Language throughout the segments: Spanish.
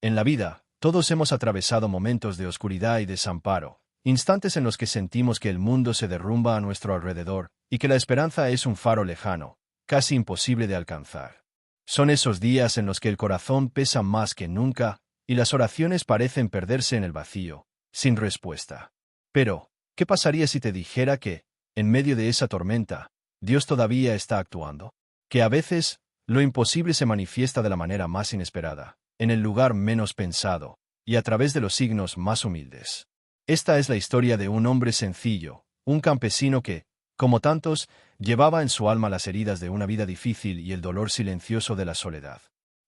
En la vida, todos hemos atravesado momentos de oscuridad y desamparo, instantes en los que sentimos que el mundo se derrumba a nuestro alrededor y que la esperanza es un faro lejano, casi imposible de alcanzar. Son esos días en los que el corazón pesa más que nunca y las oraciones parecen perderse en el vacío, sin respuesta. Pero, ¿qué pasaría si te dijera que, en medio de esa tormenta, Dios todavía está actuando? Que a veces, lo imposible se manifiesta de la manera más inesperada, en el lugar menos pensado, y a través de los signos más humildes. Esta es la historia de un hombre sencillo, un campesino que, como tantos, llevaba en su alma las heridas de una vida difícil y el dolor silencioso de la soledad.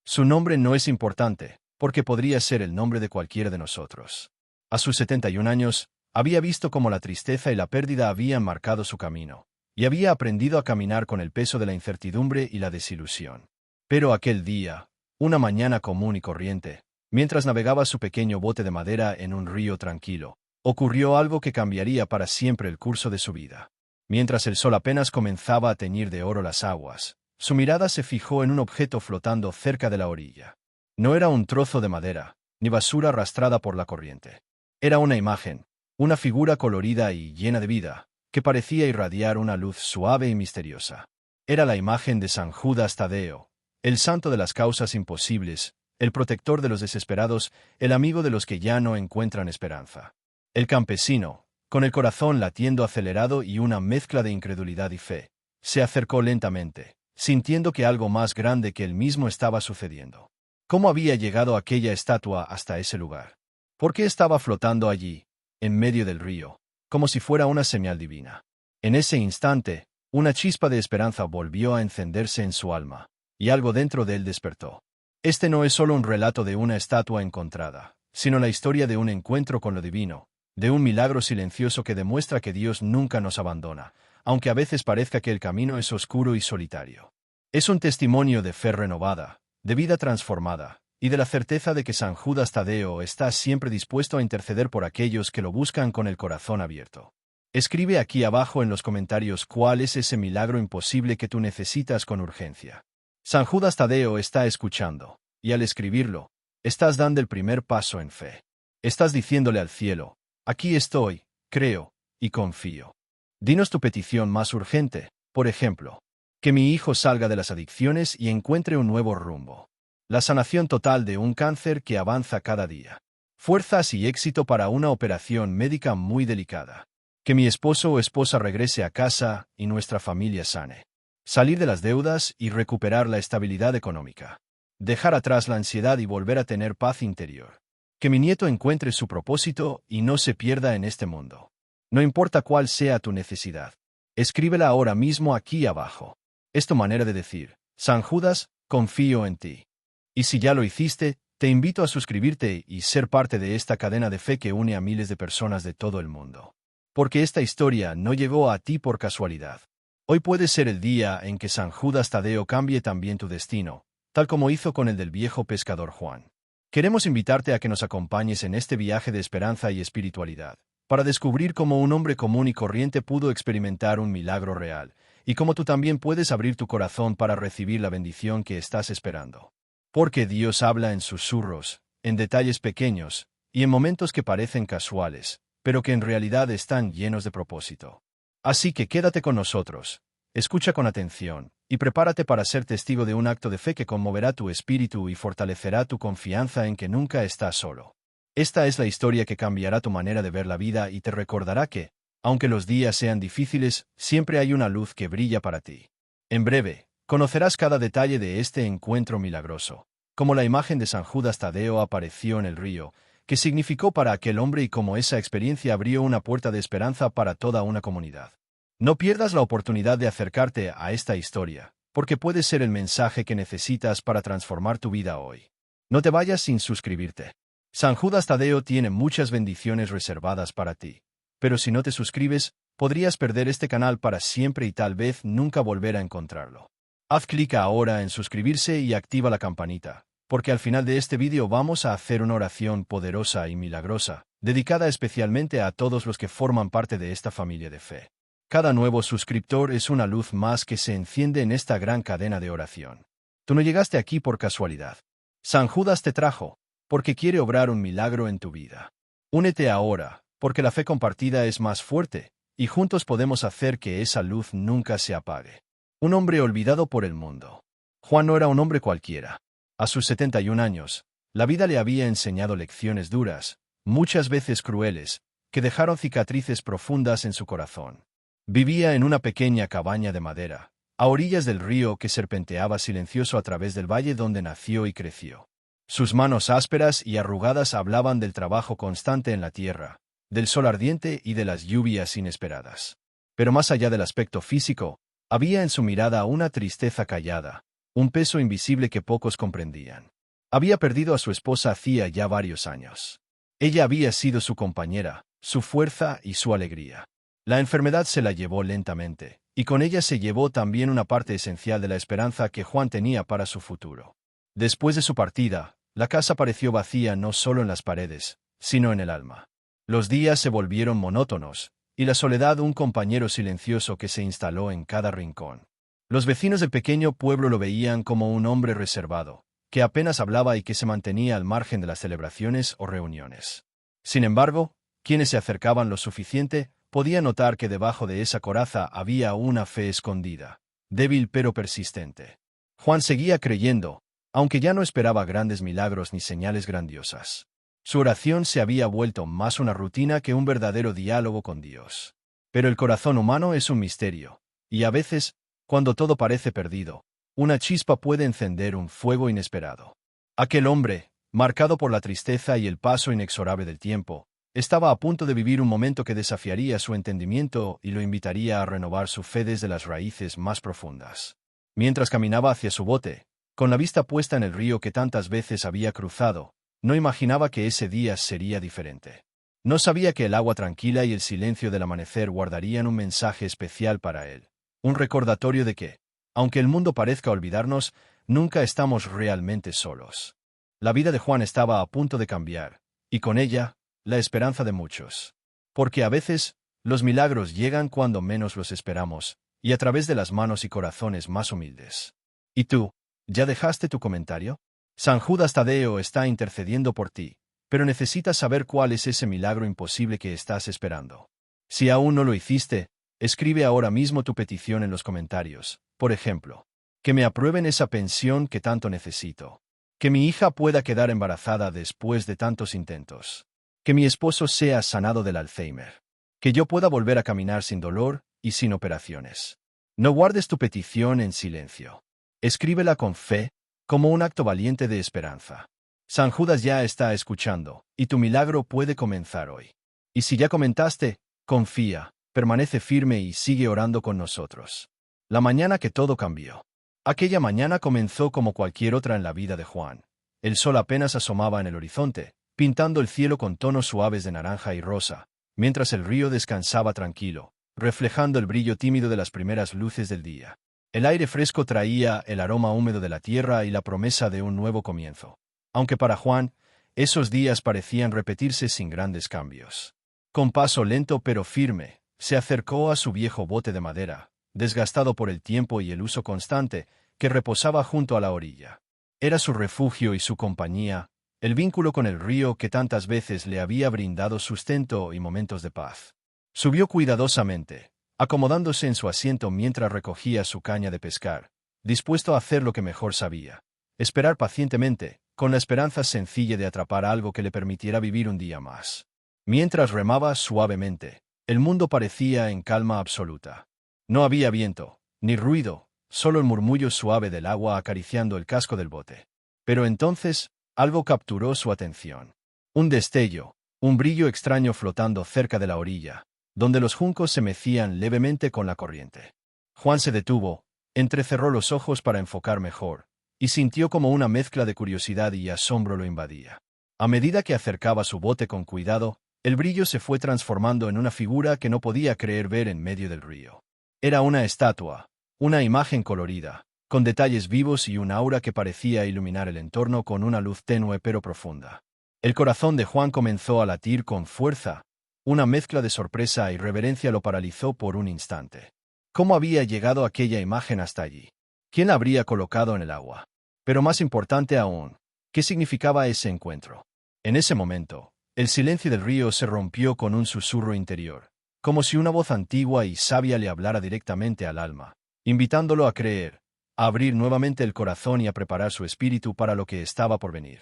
Su nombre no es importante, porque podría ser el nombre de cualquiera de nosotros. A sus 71 años, había visto cómo la tristeza y la pérdida habían marcado su camino, y había aprendido a caminar con el peso de la incertidumbre y la desilusión. Pero aquel día, una mañana común y corriente, mientras navegaba su pequeño bote de madera en un río tranquilo, ocurrió algo que cambiaría para siempre el curso de su vida. Mientras el sol apenas comenzaba a teñir de oro las aguas, su mirada se fijó en un objeto flotando cerca de la orilla. No era un trozo de madera, ni basura arrastrada por la corriente. Era una imagen, una figura colorida y llena de vida, que parecía irradiar una luz suave y misteriosa. Era la imagen de San Judas Tadeo, el santo de las causas imposibles, el protector de los desesperados, el amigo de los que ya no encuentran esperanza. El campesino, con el corazón latiendo acelerado y una mezcla de incredulidad y fe, se acercó lentamente, sintiendo que algo más grande que él mismo estaba sucediendo. ¿Cómo había llegado aquella estatua hasta ese lugar? ¿Por qué estaba flotando allí, en medio del río, como si fuera una señal divina? En ese instante, una chispa de esperanza volvió a encenderse en su alma, y algo dentro de él despertó. Este no es solo un relato de una estatua encontrada, sino la historia de un encuentro con lo divino, de un milagro silencioso que demuestra que Dios nunca nos abandona, aunque a veces parezca que el camino es oscuro y solitario. Es un testimonio de fe renovada, de vida transformada, y de la certeza de que San Judas Tadeo está siempre dispuesto a interceder por aquellos que lo buscan con el corazón abierto. Escribe aquí abajo en los comentarios cuál es ese milagro imposible que tú necesitas con urgencia. San Judas Tadeo está escuchando, y al escribirlo, estás dando el primer paso en fe. Estás diciéndole al cielo: aquí estoy, creo, y confío. Dinos tu petición más urgente, por ejemplo, que mi hijo salga de las adicciones y encuentre un nuevo rumbo. La sanación total de un cáncer que avanza cada día. Fuerzas y éxito para una operación médica muy delicada. Que mi esposo o esposa regrese a casa y nuestra familia sane. Salir de las deudas y recuperar la estabilidad económica. Dejar atrás la ansiedad y volver a tener paz interior. Que mi nieto encuentre su propósito y no se pierda en este mundo. No importa cuál sea tu necesidad. Escríbela ahora mismo aquí abajo. Es tu manera de decir: San Judas, confío en ti. Y si ya lo hiciste, te invito a suscribirte y ser parte de esta cadena de fe que une a miles de personas de todo el mundo. Porque esta historia no llegó a ti por casualidad. Hoy puede ser el día en que San Judas Tadeo cambie también tu destino, tal como hizo con el del viejo pescador Juan. Queremos invitarte a que nos acompañes en este viaje de esperanza y espiritualidad, para descubrir cómo un hombre común y corriente pudo experimentar un milagro real, y cómo tú también puedes abrir tu corazón para recibir la bendición que estás esperando. Porque Dios habla en susurros, en detalles pequeños, y en momentos que parecen casuales, pero que en realidad están llenos de propósito. Así que quédate con nosotros, escucha con atención, y prepárate para ser testigo de un acto de fe que conmoverá tu espíritu y fortalecerá tu confianza en que nunca estás solo. Esta es la historia que cambiará tu manera de ver la vida y te recordará que, aunque los días sean difíciles, siempre hay una luz que brilla para ti. En breve, conocerás cada detalle de este encuentro milagroso, como la imagen de San Judas Tadeo apareció en el río, que significó para aquel hombre y cómo esa experiencia abrió una puerta de esperanza para toda una comunidad. No pierdas la oportunidad de acercarte a esta historia, porque puede ser el mensaje que necesitas para transformar tu vida hoy. No te vayas sin suscribirte. San Judas Tadeo tiene muchas bendiciones reservadas para ti, pero si no te suscribes, podrías perder este canal para siempre y tal vez nunca volver a encontrarlo. Haz clic ahora en suscribirse y activa la campanita, porque al final de este vídeo vamos a hacer una oración poderosa y milagrosa, dedicada especialmente a todos los que forman parte de esta familia de fe. Cada nuevo suscriptor es una luz más que se enciende en esta gran cadena de oración. Tú no llegaste aquí por casualidad. San Judas te trajo, porque quiere obrar un milagro en tu vida. Únete ahora, porque la fe compartida es más fuerte, y juntos podemos hacer que esa luz nunca se apague. Un hombre olvidado por el mundo. Juan no era un hombre cualquiera. A sus 71 años, la vida le había enseñado lecciones duras, muchas veces crueles, que dejaron cicatrices profundas en su corazón. Vivía en una pequeña cabaña de madera, a orillas del río que serpenteaba silencioso a través del valle donde nació y creció. Sus manos ásperas y arrugadas hablaban del trabajo constante en la tierra, del sol ardiente y de las lluvias inesperadas. Pero más allá del aspecto físico, había en su mirada una tristeza callada, un peso invisible que pocos comprendían. Había perdido a su esposa hacía ya varios años. Ella había sido su compañera, su fuerza y su alegría. La enfermedad se la llevó lentamente, y con ella se llevó también una parte esencial de la esperanza que Juan tenía para su futuro. Después de su partida, la casa pareció vacía no solo en las paredes, sino en el alma. Los días se volvieron monótonos, y la soledad un compañero silencioso que se instaló en cada rincón. Los vecinos del pequeño pueblo lo veían como un hombre reservado, que apenas hablaba y que se mantenía al margen de las celebraciones o reuniones. Sin embargo, quienes se acercaban lo suficiente podían notar que debajo de esa coraza había una fe escondida, débil pero persistente. Juan seguía creyendo, aunque ya no esperaba grandes milagros ni señales grandiosas. Su oración se había vuelto más una rutina que un verdadero diálogo con Dios. Pero el corazón humano es un misterio, y a veces, cuando todo parece perdido, una chispa puede encender un fuego inesperado. Aquel hombre, marcado por la tristeza y el paso inexorable del tiempo, estaba a punto de vivir un momento que desafiaría su entendimiento y lo invitaría a renovar su fe desde las raíces más profundas. Mientras caminaba hacia su bote, con la vista puesta en el río que tantas veces había cruzado, no imaginaba que ese día sería diferente. No sabía que el agua tranquila y el silencio del amanecer guardarían un mensaje especial para él, un recordatorio de que, aunque el mundo parezca olvidarnos, nunca estamos realmente solos. La vida de Juan estaba a punto de cambiar, y con ella, la esperanza de muchos. Porque a veces, los milagros llegan cuando menos los esperamos, y a través de las manos y corazones más humildes. ¿Y tú, ya dejaste tu comentario? San Judas Tadeo está intercediendo por ti, pero necesitas saber cuál es ese milagro imposible que estás esperando. Si aún no lo hiciste, escribe ahora mismo tu petición en los comentarios. Por ejemplo, que me aprueben esa pensión que tanto necesito. Que mi hija pueda quedar embarazada después de tantos intentos. Que mi esposo sea sanado del Alzheimer. Que yo pueda volver a caminar sin dolor y sin operaciones. No guardes tu petición en silencio. Escríbela con fe, como un acto valiente de esperanza. San Judas ya está escuchando, y tu milagro puede comenzar hoy. Y si ya comentaste, confía, permanece firme y sigue orando con nosotros. La mañana que todo cambió. Aquella mañana comenzó como cualquier otra en la vida de Juan. El sol apenas asomaba en el horizonte, pintando el cielo con tonos suaves de naranja y rosa, mientras el río descansaba tranquilo, reflejando el brillo tímido de las primeras luces del día. El aire fresco traía el aroma húmedo de la tierra y la promesa de un nuevo comienzo. Aunque para Juan, esos días parecían repetirse sin grandes cambios. Con paso lento pero firme, se acercó a su viejo bote de madera, desgastado por el tiempo y el uso constante, que reposaba junto a la orilla. Era su refugio y su compañía, el vínculo con el río que tantas veces le había brindado sustento y momentos de paz. Subió cuidadosamente, acomodándose en su asiento mientras recogía su caña de pescar, dispuesto a hacer lo que mejor sabía, esperar pacientemente, con la esperanza sencilla de atrapar algo que le permitiera vivir un día más. Mientras remaba suavemente, el mundo parecía en calma absoluta. No había viento, ni ruido, solo el murmullo suave del agua acariciando el casco del bote. Pero entonces, algo capturó su atención. Un destello, un brillo extraño flotando cerca de la orilla, donde los juncos se mecían levemente con la corriente. Juan se detuvo, entrecerró los ojos para enfocar mejor, y sintió como una mezcla de curiosidad y asombro lo invadía. A medida que acercaba su bote con cuidado, el brillo se fue transformando en una figura que no podía creer ver en medio del río. Era una estatua, una imagen colorida, con detalles vivos y un aura que parecía iluminar el entorno con una luz tenue pero profunda. El corazón de Juan comenzó a latir con fuerza. Una mezcla de sorpresa y reverencia lo paralizó por un instante. ¿Cómo había llegado aquella imagen hasta allí? ¿Quién la habría colocado en el agua? Pero más importante aún, ¿Qué significaba ese encuentro? En ese momento, el silencio del río se rompió con un susurro interior, como si una voz antigua y sabia le hablara directamente al alma, invitándolo a creer, a abrir nuevamente el corazón y a preparar su espíritu para lo que estaba por venir.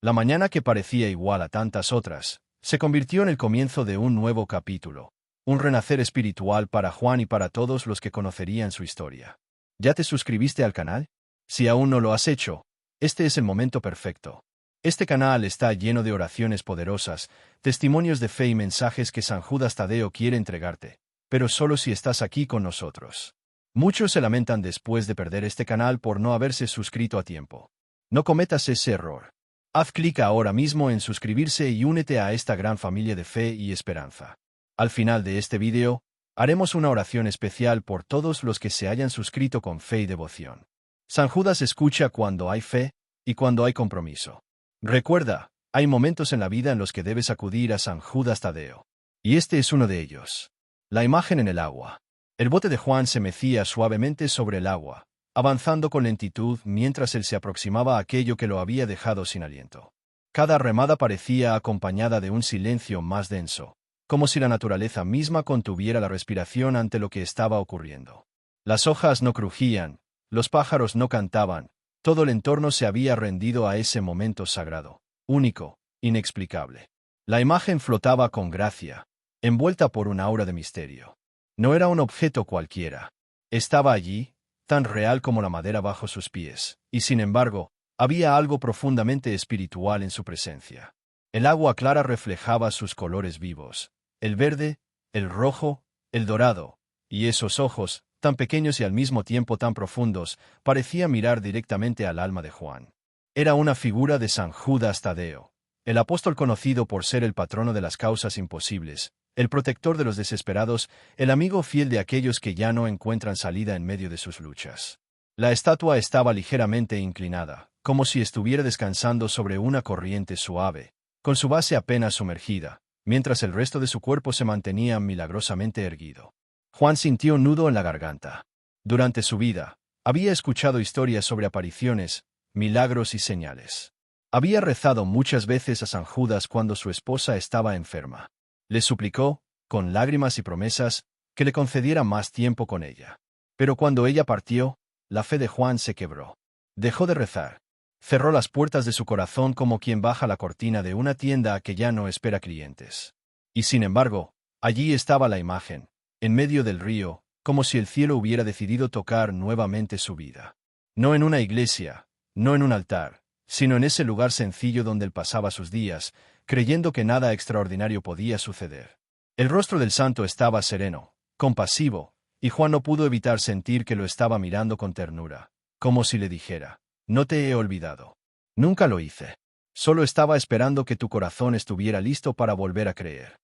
La mañana, que parecía igual a tantas otras, se convirtió en el comienzo de un nuevo capítulo, un renacer espiritual para Juan y para todos los que conocerían su historia. ¿Ya te suscribiste al canal? Si aún no lo has hecho, este es el momento perfecto. Este canal está lleno de oraciones poderosas, testimonios de fe y mensajes que San Judas Tadeo quiere entregarte, pero solo si estás aquí con nosotros. Muchos se lamentan después de perder este canal por no haberse suscrito a tiempo. No cometas ese error. Haz clic ahora mismo en suscribirse y únete a esta gran familia de fe y esperanza. Al final de este vídeo, haremos una oración especial por todos los que se hayan suscrito con fe y devoción. San Judas escucha cuando hay fe y cuando hay compromiso. Recuerda, hay momentos en la vida en los que debes acudir a San Judas Tadeo. Y este es uno de ellos. La imagen en el agua. El bote de Juan se mecía suavemente sobre el agua, avanzando con lentitud mientras él se aproximaba a aquello que lo había dejado sin aliento. Cada remada parecía acompañada de un silencio más denso, como si la naturaleza misma contuviera la respiración ante lo que estaba ocurriendo. Las hojas no crujían, los pájaros no cantaban, todo el entorno se había rendido a ese momento sagrado, único, inexplicable. La imagen flotaba con gracia, envuelta por un aura de misterio. No era un objeto cualquiera. Estaba allí, tan real como la madera bajo sus pies, y sin embargo, había algo profundamente espiritual en su presencia. El agua clara reflejaba sus colores vivos, el verde, el rojo, el dorado, y esos ojos, tan pequeños y al mismo tiempo tan profundos, parecían mirar directamente al alma de Juan. Era una figura de San Judas Tadeo, el apóstol conocido por ser el patrono de las causas imposibles, el protector de los desesperados, el amigo fiel de aquellos que ya no encuentran salida en medio de sus luchas. La estatua estaba ligeramente inclinada, como si estuviera descansando sobre una corriente suave, con su base apenas sumergida, mientras el resto de su cuerpo se mantenía milagrosamente erguido. Juan sintió un nudo en la garganta. Durante su vida, había escuchado historias sobre apariciones, milagros y señales. Había rezado muchas veces a San Judas cuando su esposa estaba enferma. Le suplicó, con lágrimas y promesas, que le concediera más tiempo con ella. Pero cuando ella partió, la fe de Juan se quebró. Dejó de rezar. Cerró las puertas de su corazón como quien baja la cortina de una tienda que ya no espera clientes. Y sin embargo, allí estaba la imagen, en medio del río, como si el cielo hubiera decidido tocar nuevamente su vida. No en una iglesia, no en un altar, sino en ese lugar sencillo donde él pasaba sus días, creyendo que nada extraordinario podía suceder. El rostro del santo estaba sereno, compasivo, y Juan no pudo evitar sentir que lo estaba mirando con ternura, como si le dijera: «No te he olvidado. Nunca lo hice. Solo estaba esperando que tu corazón estuviera listo para volver a creer».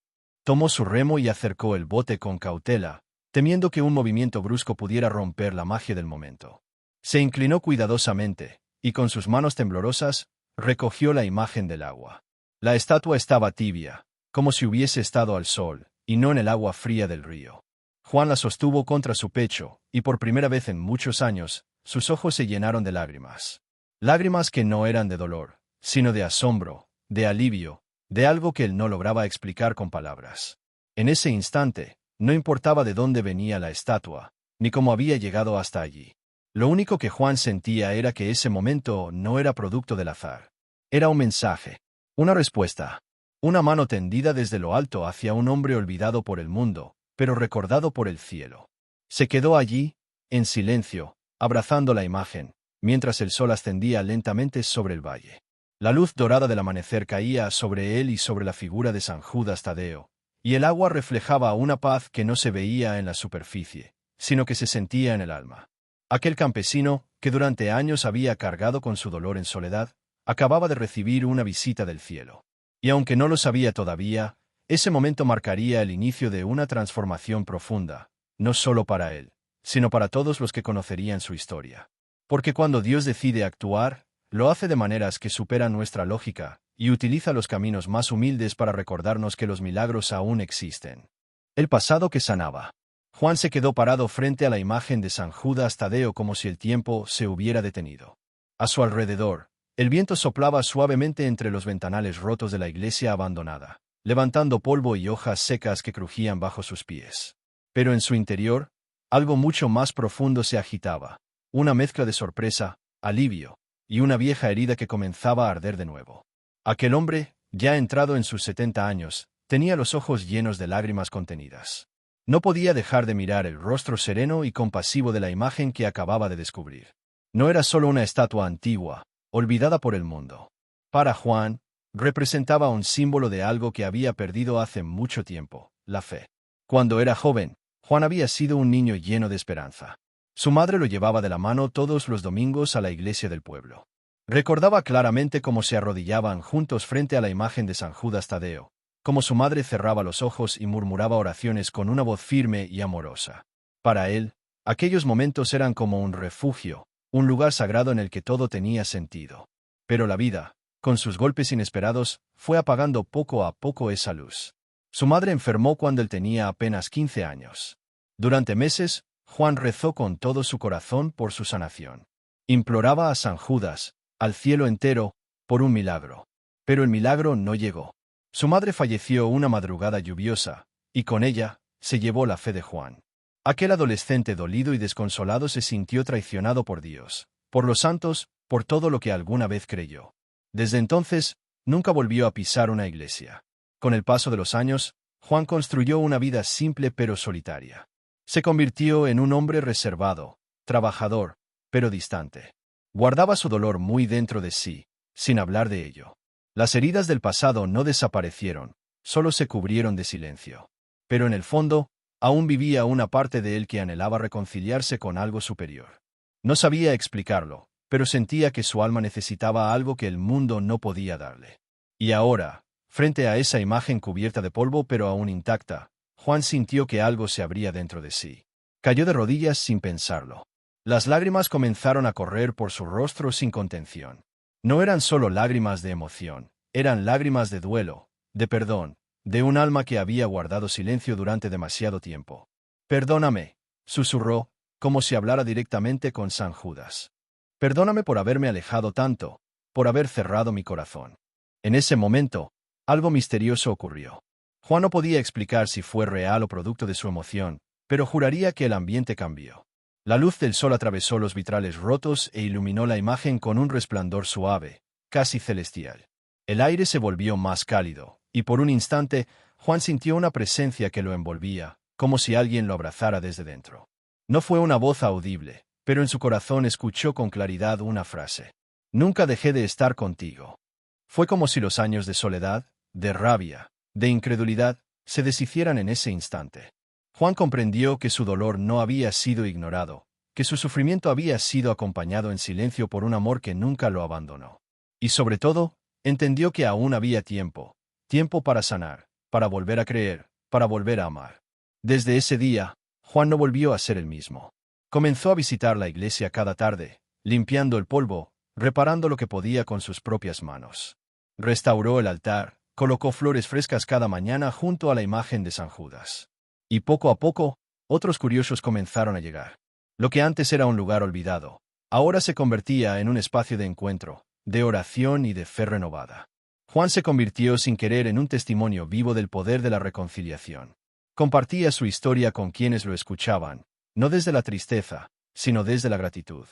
Tomó su remo y acercó el bote con cautela, temiendo que un movimiento brusco pudiera romper la magia del momento. Se inclinó cuidadosamente, y con sus manos temblorosas, recogió la imagen del agua. La estatua estaba tibia, como si hubiese estado al sol, y no en el agua fría del río. Juan la sostuvo contra su pecho, y por primera vez en muchos años, sus ojos se llenaron de lágrimas. Lágrimas que no eran de dolor, sino de asombro, de alivio, de algo que él no lograba explicar con palabras. En ese instante, no importaba de dónde venía la estatua, ni cómo había llegado hasta allí. Lo único que Juan sentía era que ese momento no era producto del azar. Era un mensaje, una respuesta, una mano tendida desde lo alto hacia un hombre olvidado por el mundo, pero recordado por el cielo. Se quedó allí, en silencio, abrazando la imagen, mientras el sol ascendía lentamente sobre el valle. La luz dorada del amanecer caía sobre él y sobre la figura de San Judas Tadeo, y el agua reflejaba una paz que no se veía en la superficie, sino que se sentía en el alma. Aquel campesino, que durante años había cargado con su dolor en soledad, acababa de recibir una visita del cielo. Y aunque no lo sabía todavía, ese momento marcaría el inicio de una transformación profunda, no solo para él, sino para todos los que conocerían su historia. Porque cuando Dios decide actuar, lo hace de maneras que superan nuestra lógica, y utiliza los caminos más humildes para recordarnos que los milagros aún existen. El pasado que sanaba. Juan se quedó parado frente a la imagen de San Judas Tadeo como si el tiempo se hubiera detenido. A su alrededor, El viento soplaba suavemente entre los ventanales rotos de la iglesia abandonada, levantando polvo y hojas secas que crujían bajo sus pies. Pero en su interior, algo mucho más profundo se agitaba, una mezcla de sorpresa, alivio, y una vieja herida que comenzaba a arder de nuevo. Aquel hombre, ya entrado en sus 70 años, tenía los ojos llenos de lágrimas contenidas. No podía dejar de mirar el rostro sereno y compasivo de la imagen que acababa de descubrir. No era solo una estatua antigua, olvidada por el mundo. Para Juan, representaba un símbolo de algo que había perdido hace mucho tiempo, la fe. Cuando era joven, Juan había sido un niño lleno de esperanza. Su madre lo llevaba de la mano todos los domingos a la iglesia del pueblo. Recordaba claramente cómo se arrodillaban juntos frente a la imagen de San Judas Tadeo, cómo su madre cerraba los ojos y murmuraba oraciones con una voz firme y amorosa. Para él, aquellos momentos eran como un refugio, un lugar sagrado en el que todo tenía sentido. Pero la vida, con sus golpes inesperados, fue apagando poco a poco esa luz. Su madre enfermó cuando él tenía apenas 15 años. Durante meses, Juan rezó con todo su corazón por su sanación. Imploraba a San Judas, al cielo entero, por un milagro. Pero el milagro no llegó. Su madre falleció una madrugada lluviosa, y con ella, se llevó la fe de Juan. Aquel adolescente dolido y desconsolado se sintió traicionado por Dios, por los santos, por todo lo que alguna vez creyó. Desde entonces, nunca volvió a pisar una iglesia. Con el paso de los años, Juan construyó una vida simple pero solitaria. Se convirtió en un hombre reservado, trabajador, pero distante. Guardaba su dolor muy dentro de sí, sin hablar de ello. Las heridas del pasado no desaparecieron, solo se cubrieron de silencio. Pero en el fondo, aún vivía una parte de él que anhelaba reconciliarse con algo superior. No sabía explicarlo, pero sentía que su alma necesitaba algo que el mundo no podía darle. Y ahora, frente a esa imagen cubierta de polvo pero aún intacta, Juan sintió que algo se abría dentro de sí. Cayó de rodillas sin pensarlo. Las lágrimas comenzaron a correr por su rostro sin contención. No eran solo lágrimas de emoción, eran lágrimas de duelo, de perdón, de un alma que había guardado silencio durante demasiado tiempo. «Perdóname», susurró, como si hablara directamente con San Judas. «Perdóname por haberme alejado tanto, por haber cerrado mi corazón». En ese momento, algo misterioso ocurrió. Juan no podía explicar si fue real o producto de su emoción, pero juraría que el ambiente cambió. La luz del sol atravesó los vitrales rotos e iluminó la imagen con un resplandor suave, casi celestial. El aire se volvió más cálido, y por un instante, Juan sintió una presencia que lo envolvía, como si alguien lo abrazara desde dentro. No fue una voz audible, pero en su corazón escuchó con claridad una frase. «Nunca dejé de estar contigo». Fue como si los años de soledad, de rabia, de incredulidad, se deshicieran en ese instante. Juan comprendió que su dolor no había sido ignorado, que su sufrimiento había sido acompañado en silencio por un amor que nunca lo abandonó. Y sobre todo, entendió que aún había tiempo para sanar, para volver a creer, para volver a amar. Desde ese día, Juan no volvió a ser el mismo. Comenzó a visitar la iglesia cada tarde, limpiando el polvo, reparando lo que podía con sus propias manos. Restauró el altar, colocó flores frescas cada mañana junto a la imagen de San Judas. Y poco a poco, otros curiosos comenzaron a llegar. Lo que antes era un lugar olvidado, ahora se convertía en un espacio de encuentro, de oración y de fe renovada. Juan se convirtió sin querer en un testimonio vivo del poder de la reconciliación. Compartía su historia con quienes lo escuchaban, no desde la tristeza, sino desde la gratitud.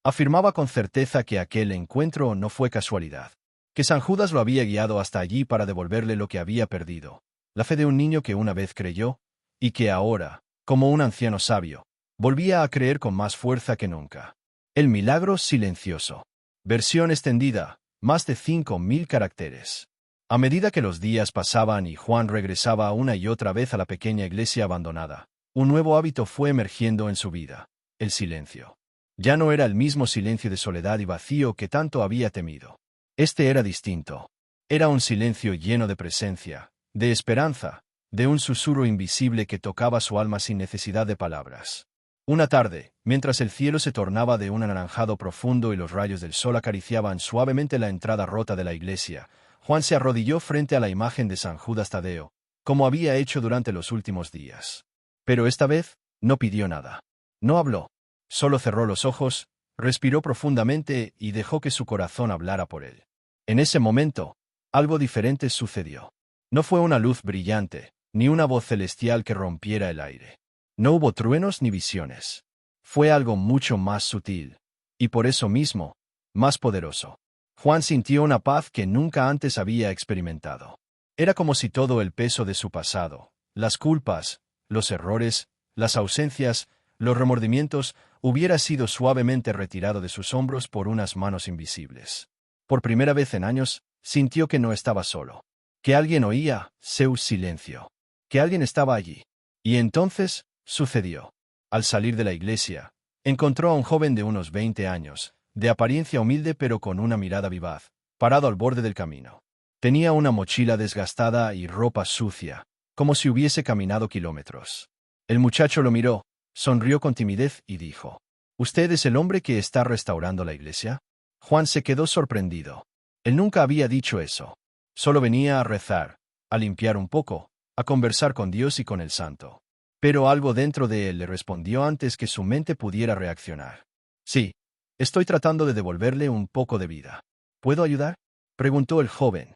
Afirmaba con certeza que aquel encuentro no fue casualidad, que San Judas lo había guiado hasta allí para devolverle lo que había perdido, la fe de un niño que una vez creyó, y que ahora, como un anciano sabio, volvía a creer con más fuerza que nunca. El milagro silencioso. Versión extendida, más de 5.000 caracteres. A medida que los días pasaban y Juan regresaba una y otra vez a la pequeña iglesia abandonada, un nuevo hábito fue emergiendo en su vida: el silencio. Ya no era el mismo silencio de soledad y vacío que tanto había temido. Este era distinto. Era un silencio lleno de presencia, de esperanza, de un susurro invisible que tocaba su alma sin necesidad de palabras. Una tarde, mientras el cielo se tornaba de un anaranjado profundo y los rayos del sol acariciaban suavemente la entrada rota de la iglesia, Juan se arrodilló frente a la imagen de San Judas Tadeo, como había hecho durante los últimos días. Pero esta vez, no pidió nada. No habló. Solo cerró los ojos, Respiró profundamente y dejó que su corazón hablara por él. En ese momento, algo diferente sucedió. No fue una luz brillante, ni una voz celestial que rompiera el aire. No hubo truenos ni visiones. Fue algo mucho más sutil, y por eso mismo, más poderoso. Juan sintió una paz que nunca antes había experimentado. Era como si todo el peso de su pasado, las culpas, los errores, las ausencias, los remordimientos, hubiera sido suavemente retirado de sus hombros por unas manos invisibles. Por primera vez en años, sintió que no estaba solo. Que alguien oía su silencio. Que alguien estaba allí. Y entonces, sucedió. Al salir de la iglesia, encontró a un joven de unos 20 años, de apariencia humilde pero con una mirada vivaz, parado al borde del camino. Tenía una mochila desgastada y ropa sucia, como si hubiese caminado kilómetros. El muchacho lo miró, sonrió con timidez y dijo: ¿Usted es el hombre que está restaurando la iglesia? Juan se quedó sorprendido. Él nunca había dicho eso. Solo venía a rezar, a limpiar un poco, a conversar con Dios y con el santo. Pero algo dentro de él le respondió antes que su mente pudiera reaccionar. Sí, estoy tratando de devolverle un poco de vida. ¿Puedo ayudar? Preguntó el joven.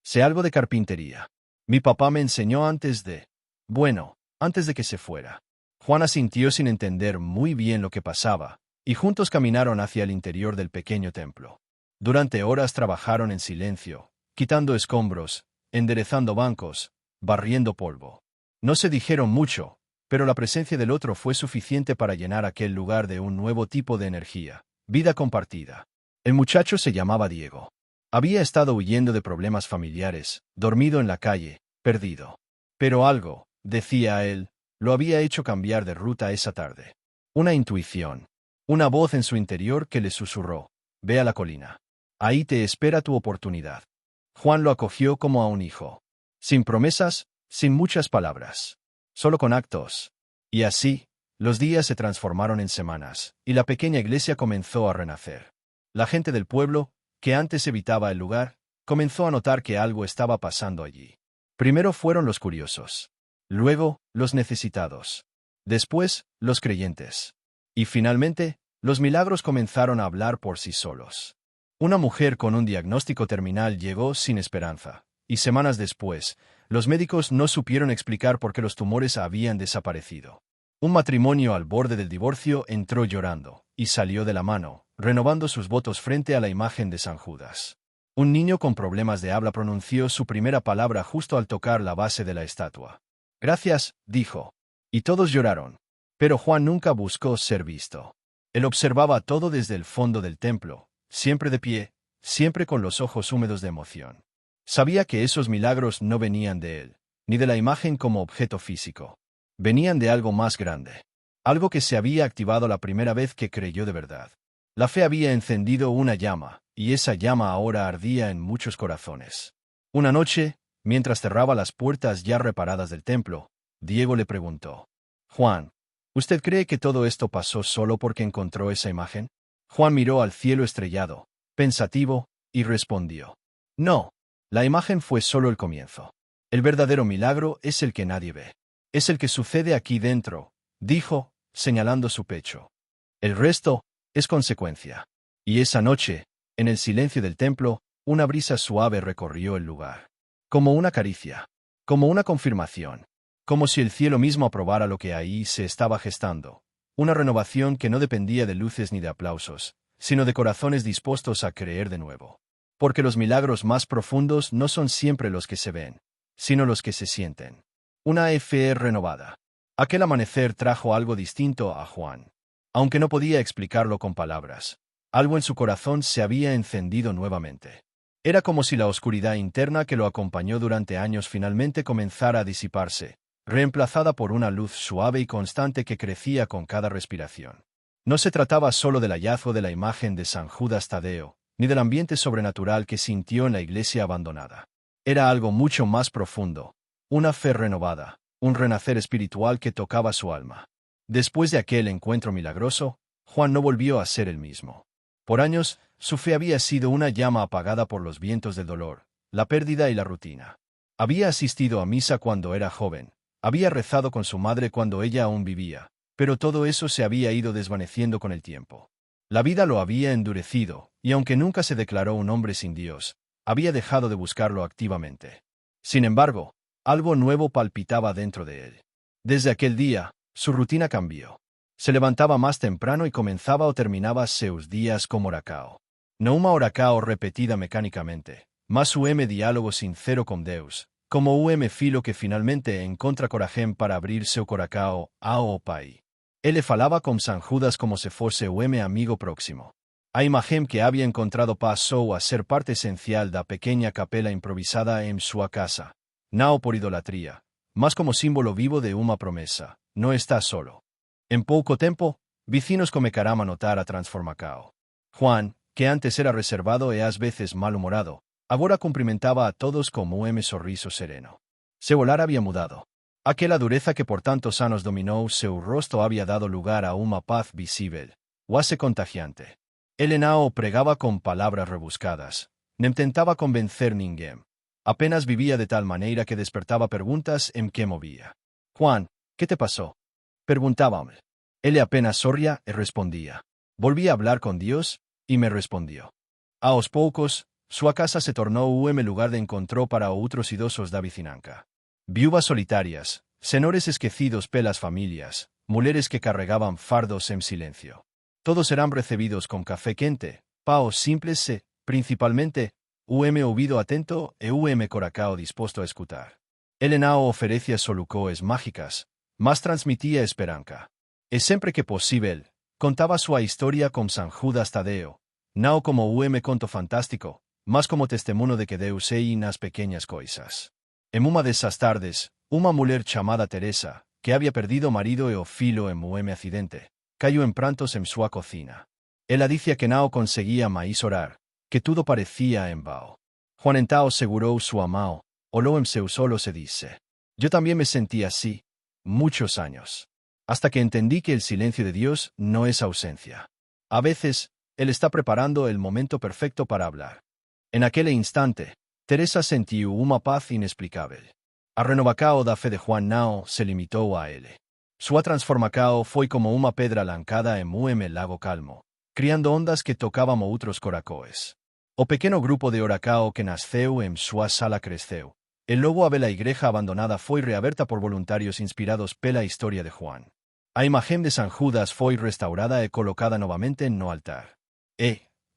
Sé algo de carpintería. Mi papá me enseñó antes de que se fuera. Juan asintió sin entender muy bien lo que pasaba, y juntos caminaron hacia el interior del pequeño templo. Durante horas trabajaron en silencio, quitando escombros, enderezando bancos, barriendo polvo. No se dijeron mucho, pero la presencia del otro fue suficiente para llenar aquel lugar de un nuevo tipo de energía, vida compartida. El muchacho se llamaba Diego. Había estado huyendo de problemas familiares, dormido en la calle, perdido. Pero algo, decía él, lo había hecho cambiar de ruta esa tarde. Una intuición. Una voz en su interior que le susurró: ve a la colina. Ahí te espera tu oportunidad. Juan lo acogió como a un hijo. Sin promesas, sin muchas palabras. Solo con actos. Y así, los días se transformaron en semanas, y la pequeña iglesia comenzó a renacer. La gente del pueblo, que antes evitaba el lugar, comenzó a notar que algo estaba pasando allí. Primero fueron los curiosos. Luego, los necesitados. Después, los creyentes. Y finalmente, los milagros comenzaron a hablar por sí solos. Una mujer con un diagnóstico terminal llegó sin esperanza, y semanas después, los médicos no supieron explicar por qué los tumores habían desaparecido. Un matrimonio al borde del divorcio entró llorando, y salió de la mano, renovando sus votos frente a la imagen de San Judas. Un niño con problemas de habla pronunció su primera palabra justo al tocar la base de la estatua. Gracias, dijo. Y todos lloraron. Pero Juan nunca buscó ser visto. Él observaba todo desde el fondo del templo, siempre de pie, siempre con los ojos húmedos de emoción. Sabía que esos milagros no venían de él, ni de la imagen como objeto físico. Venían de algo más grande. Algo que se había activado la primera vez que creyó de verdad. La fe había encendido una llama, y esa llama ahora ardía en muchos corazones. Una noche, mientras cerraba las puertas ya reparadas del templo, Diego le preguntó: Juan, ¿usted cree que todo esto pasó solo porque encontró esa imagen? Juan miró al cielo estrellado, pensativo, y respondió: no, la imagen fue solo el comienzo. El verdadero milagro es el que nadie ve. Es el que sucede aquí dentro, dijo, señalando su pecho. El resto es consecuencia. Y esa noche, en el silencio del templo, una brisa suave recorrió el lugar. Como una caricia. Como una confirmación. Como si el cielo mismo aprobara lo que ahí se estaba gestando. Una renovación que no dependía de luces ni de aplausos, sino de corazones dispuestos a creer de nuevo. Porque los milagros más profundos no son siempre los que se ven, sino los que se sienten. Una fe renovada. Aquel amanecer trajo algo distinto a Juan. Aunque no podía explicarlo con palabras, algo en su corazón se había encendido nuevamente. Era como si la oscuridad interna que lo acompañó durante años finalmente comenzara a disiparse, reemplazada por una luz suave y constante que crecía con cada respiración. No se trataba solo del hallazgo de la imagen de San Judas Tadeo, ni del ambiente sobrenatural que sintió en la iglesia abandonada. Era algo mucho más profundo, una fe renovada, un renacer espiritual que tocaba su alma. Después de aquel encuentro milagroso, Juan no volvió a ser el mismo. Por años, su fe había sido una llama apagada por los vientos del dolor, la pérdida y la rutina. Había asistido a misa cuando era joven, había rezado con su madre cuando ella aún vivía, pero todo eso se había ido desvaneciendo con el tiempo. La vida lo había endurecido, y aunque nunca se declaró un hombre sin Dios, había dejado de buscarlo activamente. Sin embargo, algo nuevo palpitaba dentro de él. Desde aquel día, su rutina cambió. Se levantaba más temprano y comenzaba o terminaba sus días como oracao. No una oracao repetida mecánicamente, mas diálogo sincero con Deus, como filo que finalmente encontra corajem para abrir seu coracao ao pai. Él le falaba con San Judas como se fuese amigo próximo. A imagen que había encontrado pasó a ser parte esencial da pequeña capela improvisada en su casa, no por idolatría, mas como símbolo vivo de una promesa, no está solo. En poco tiempo, vecinos comenzaron a notar a transformacao. Juan, que antes era reservado e a veces malhumorado, ahora cumprimentaba a todos como sorriso sereno. Seu volar había mudado. Aquella dureza que por tantos años dominó seu rostro había dado lugar a una paz visible, quase contagiante. El enao pregaba con palabras rebuscadas, no intentaba convencer ninguém. Apenas vivía de tal manera que despertaba preguntas en qué movía. Juan, ¿qué te pasó? Preguntábame. Él apenas sorría y respondía. Volví a hablar con Dios, y me respondió. A os poucos, su casa se tornó lugar de encontró para otros idosos da vicinanca. Viúvas solitarias, senores esquecidos pelas familias, mujeres que carregaban fardos en silencio. Todos serán recibidos con café quente, paos simples e, principalmente, ouvido atento e coracao dispuesto a escutar. El enao oferecia solucoes mágicas, mas transmitía esperanza. E sempre que posible, contaba su historia con San Judas Tadeo, no como conto fantástico, mas como testimonio de que Deus ei nas pequeñas coisas. En una de esas tardes, una mujer chamada Teresa, que había perdido marido e o filo en accidente, cayó en prantos en su cocina. Ella dice que no conseguía mais orar, que todo parecía en vão. Juan entao seguró su amao, oló en seu solo se dice. Yo también me sentí así, muchos años. Hasta que entendí que el silencio de Dios no es ausencia. A veces, Él está preparando el momento perfecto para hablar. En aquel instante, Teresa sintió una paz inexplicable. A renovacao da fe de Juan Nao se limitó a él. Su transformacao fue como una pedra lancada en el lago calmo, criando ondas que tocaban outros coracoes. O pequeño grupo de oracao que nasceu en sua sala creceu. El logo a la igreja abandonada fue reaberta por voluntarios inspirados pela historia de Juan. A imagen de San Judas fue restaurada e colocada novamente no altar.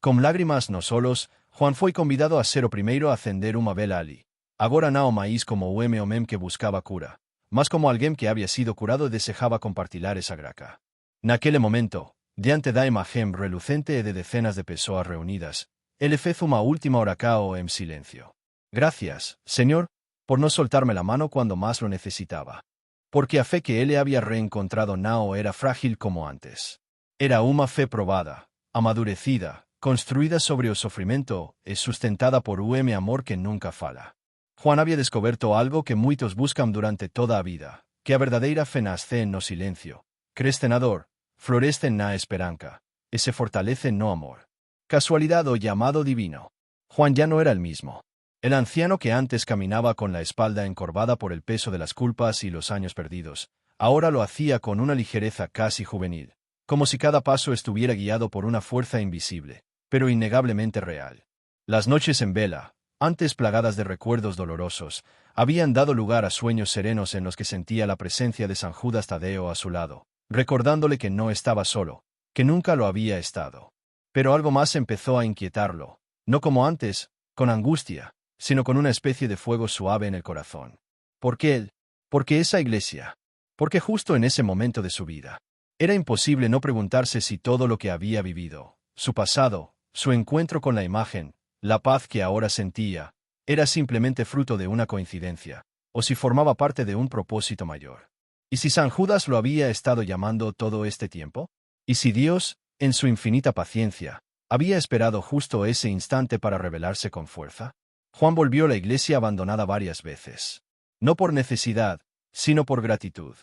Con lágrimas no solos, Juan fue convidado a ser o primeiro a acender una vela ali. Agora no máis como homem que buscaba cura, mas como alguien que había sido curado e desejaba compartir esa graca. Naquele momento, diante da imagen relucente e de decenas de pessoas reunidas, ele fez uma última oracao en silencio. Gracias, Señor, por no soltarme la mano cuando más lo necesitaba. Porque a fe que él había reencontrado no era frágil como antes. Era una fe probada, amadurecida, construida sobre el sufrimiento e sustentada por amor que nunca fala. Juan había descoberto algo que muchos buscan durante toda a vida, que a verdadeira fe nasce no silencio, crece na dor, florece na esperanza, y se fortalece no amor. Casualidad o llamado divino. Juan ya no era el mismo. El anciano que antes caminaba con la espalda encorvada por el peso de las culpas y los años perdidos, ahora lo hacía con una ligereza casi juvenil, como si cada paso estuviera guiado por una fuerza invisible, pero innegablemente real. Las noches en vela, antes plagadas de recuerdos dolorosos, habían dado lugar a sueños serenos en los que sentía la presencia de San Judas Tadeo a su lado, recordándole que no estaba solo, que nunca lo había estado. Pero algo más empezó a inquietarlo, no como antes, con angustia, sino con una especie de fuego suave en el corazón. ¿Por qué él? ¿Por qué esa iglesia? Porque justo en ese momento de su vida, era imposible no preguntarse si todo lo que había vivido, su pasado, su encuentro con la imagen, la paz que ahora sentía, era simplemente fruto de una coincidencia, o si formaba parte de un propósito mayor. ¿Y si San Judas lo había estado llamando todo este tiempo? ¿Y si Dios, en su infinita paciencia, había esperado justo ese instante para revelarse con fuerza? Juan volvió a la iglesia abandonada varias veces. No por necesidad, sino por gratitud.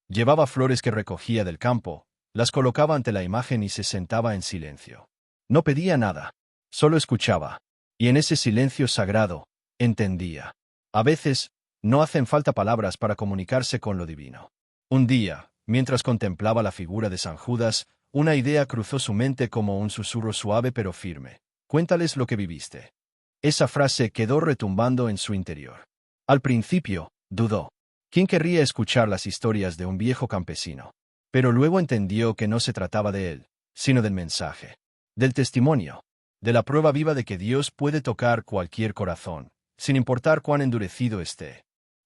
Llevaba flores que recogía del campo, las colocaba ante la imagen y se sentaba en silencio. No pedía nada, solo escuchaba. Y en ese silencio sagrado, entendía. A veces, no hacen falta palabras para comunicarse con lo divino. Un día, mientras contemplaba la figura de San Judas, Una idea cruzó su mente como un susurro suave pero firme. Cuéntales lo que viviste. Esa frase quedó retumbando en su interior. Al principio, dudó. ¿Quién querría escuchar las historias de un viejo campesino? Pero luego entendió que no se trataba de él, sino del mensaje, del testimonio, de la prueba viva de que Dios puede tocar cualquier corazón, sin importar cuán endurecido esté.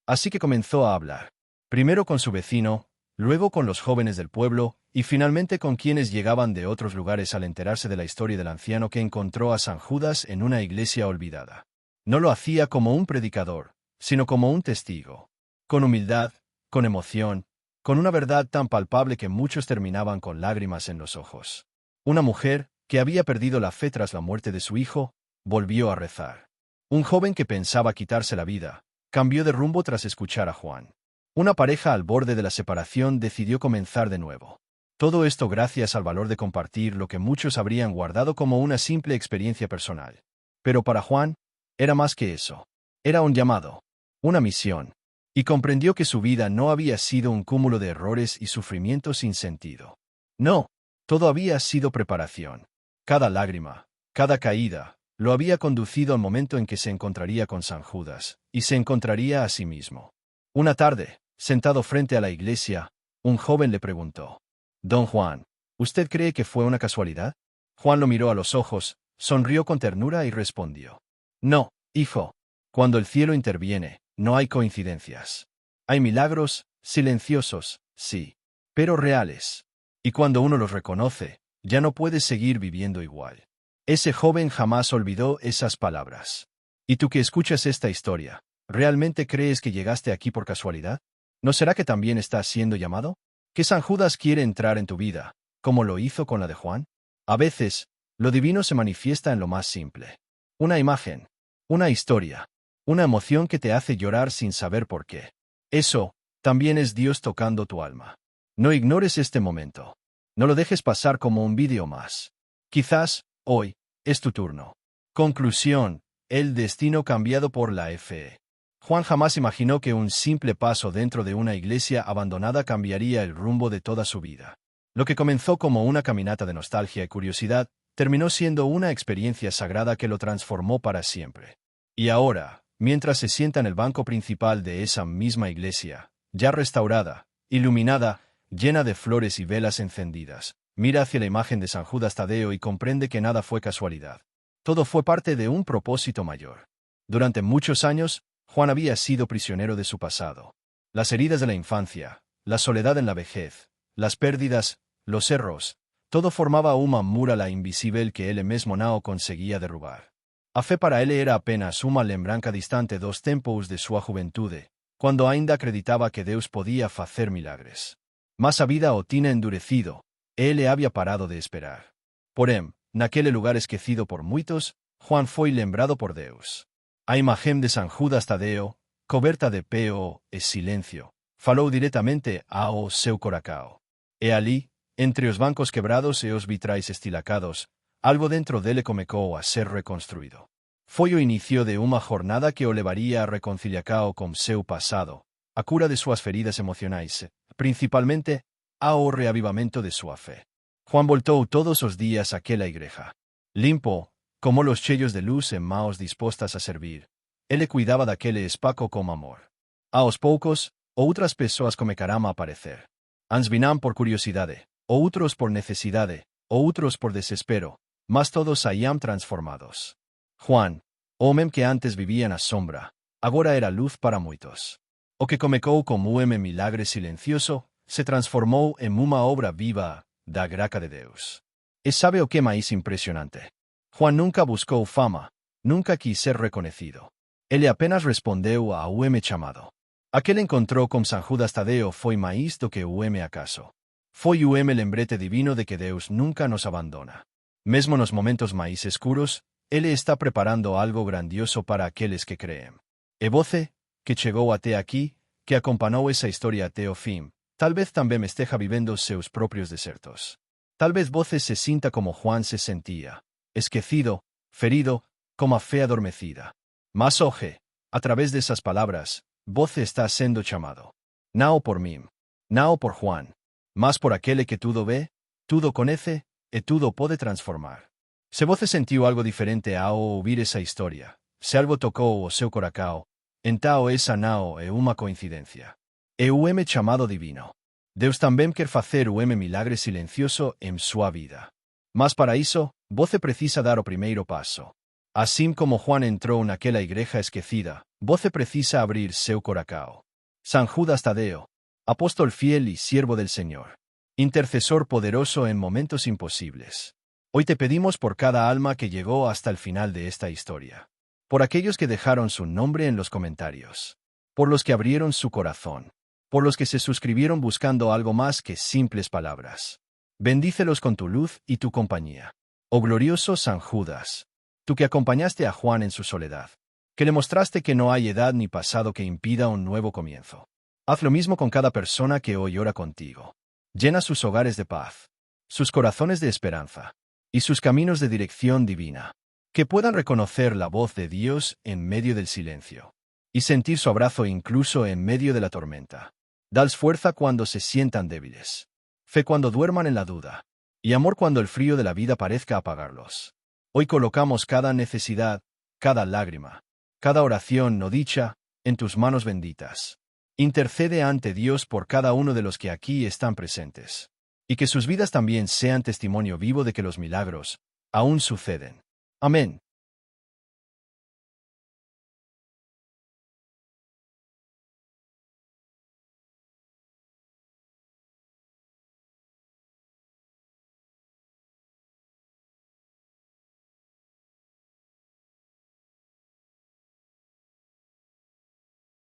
Así que comenzó a hablar. Primero con su vecino, luego con los jóvenes del pueblo, y finalmente con quienes llegaban de otros lugares al enterarse de la historia del anciano que encontró a San Judas en una iglesia olvidada. No lo hacía como un predicador, sino como un testigo. Con humildad, con emoción, con una verdad tan palpable que muchos terminaban con lágrimas en los ojos. Una mujer, que había perdido la fe tras la muerte de su hijo, volvió a rezar. Un joven que pensaba quitarse la vida, cambió de rumbo tras escuchar a Juan. Una pareja al borde de la separación decidió comenzar de nuevo. Todo esto gracias al valor de compartir lo que muchos habrían guardado como una simple experiencia personal. Pero para Juan, era más que eso. Era un llamado, una misión. Y comprendió que su vida no había sido un cúmulo de errores y sufrimientos sin sentido. No, todo había sido preparación. Cada lágrima, cada caída, lo había conducido al momento en que se encontraría con San Judas, y se encontraría a sí mismo. Una tarde, sentado frente a la iglesia, un joven le preguntó: «Don Juan, ¿usted cree que fue una casualidad?» Juan lo miró a los ojos, sonrió con ternura y respondió: «No, hijo. Cuando el cielo interviene, no hay coincidencias. Hay milagros, silenciosos, sí, pero reales. Y cuando uno los reconoce, ya no puede seguir viviendo igual». Ese joven jamás olvidó esas palabras. ¿Y tú que escuchas esta historia, realmente crees que llegaste aquí por casualidad? ¿No será que también estás siendo llamado? ¿Que San Judas quiere entrar en tu vida, como lo hizo con la de Juan? A veces, lo divino se manifiesta en lo más simple. Una imagen, una historia, una emoción que te hace llorar sin saber por qué. Eso, también es Dios tocando tu alma. No ignores este momento. No lo dejes pasar como un vídeo más. Quizás, hoy, es tu turno. Conclusión: el destino cambiado por la fe. Juan jamás imaginó que un simple paso dentro de una iglesia abandonada cambiaría el rumbo de toda su vida. Lo que comenzó como una caminata de nostalgia y curiosidad, terminó siendo una experiencia sagrada que lo transformó para siempre. Y ahora, mientras se sienta en el banco principal de esa misma iglesia, ya restaurada, iluminada, llena de flores y velas encendidas, mira hacia la imagen de San Judas Tadeo y comprende que nada fue casualidad. Todo fue parte de un propósito mayor. Durante muchos años, Juan había sido prisionero de su pasado. Las heridas de la infancia, la soledad en la vejez, las pérdidas, los erros, todo formaba una muralla invisible que él mismo no conseguía derrubar. A fe para él era apenas una lembranca distante dos tempos de su juventude, cuando ainda acreditaba que Deus podía hacer milagres. Mas a vida o tinha endurecido, él le había parado de esperar. Porém, naquele lugar esquecido por muitos, Juan foi lembrado por Deus. A imagen de San Judas Tadeo, coberta de peo e silencio, falou diretamente ao seu coracao. E ali, entre os bancos quebrados e os vitrais estilacados, algo dentro dele comecou a ser reconstruído. Foi o inicio de uma jornada que o levaría a reconciliacao com seu pasado, a cura de suas feridas emocionais, principalmente, ao reavivamento de sua fe. Juan voltou todos os días àquela igreja. Limpo, como los cheios de luz en maos dispostas a servir, ele cuidaba daquele espaco com amor. Aos poucos, outras pessoas começaram a aparecer. Ans vinham por curiosidade, outros por necesidade, outros por desespero, mas todos saíam transformados. Juan, homem que antes vivia na sombra, agora era luz para muitos. O que comecou como um milagre silencioso, se transformou em uma obra viva da graça de Deus. E sabe o que mais impressionante? Juan nunca buscou fama, nunca quis ser reconhecido. Ele apenas respondeu a um chamado. Aquel encontrou com San Judas Tadeo foi mais do que acaso. Foi o lembrete divino de que Deus nunca nos abandona. Mesmo nos momentos mais escuros, ele está preparando algo grandioso para aqueles que creem. E você, que chegou até aqui, que acompanhou essa história até o fim, talvez também esteja vivendo seus próprios desertos. Talvez você se sinta como Juan se sentia, esquecido, ferido, como a fe adormecida. Mas hoje, a través de esas palabras, você está sendo chamado. Não por mim, não por Juan, mas por aquele que tudo vê, Tudo conhece, e tudo pode transformar. Se você sentiu algo diferente ao ouvir essa história, se algo tocou o seu coração, então essa não é uma coincidência. É o chamado divino. Deus também quer fazer o milagre silencioso em sua vida. Mas para isso, você precisa dar o primeiro passo. Assim como Juan entrou naquela igreja esquecida, você precisa abrir seu coração. San Judas Tadeo, apóstol fiel y siervo del Señor, intercesor poderoso en momentos imposibles. Hoy te pedimos por cada alma que llegó hasta el final de esta historia. Por aquellos que dejaron su nombre en los comentarios. Por los que abrieron su corazón. Por los que se suscribieron buscando algo más que simples palabras. Bendícelos con tu luz y tu compañía. Oh glorioso San Judas, tú que acompañaste a Juan en su soledad, que le mostraste que no hay edad ni pasado que impida un nuevo comienzo. Haz lo mismo con cada persona que hoy ora contigo. Llena sus hogares de paz, sus corazones de esperanza, y sus caminos de dirección divina. Que puedan reconocer la voz de Dios en medio del silencio, y sentir su abrazo incluso en medio de la tormenta. Dales fuerza cuando se sientan débiles, fe cuando duerman en la duda, y amor cuando el frío de la vida parezca apagarlos. Hoy colocamos cada necesidad, cada lágrima, cada oración no dicha, en tus manos benditas. Intercede ante Dios por cada uno de los que aquí están presentes, y que sus vidas también sean testimonio vivo de que los milagros aún suceden. Amén.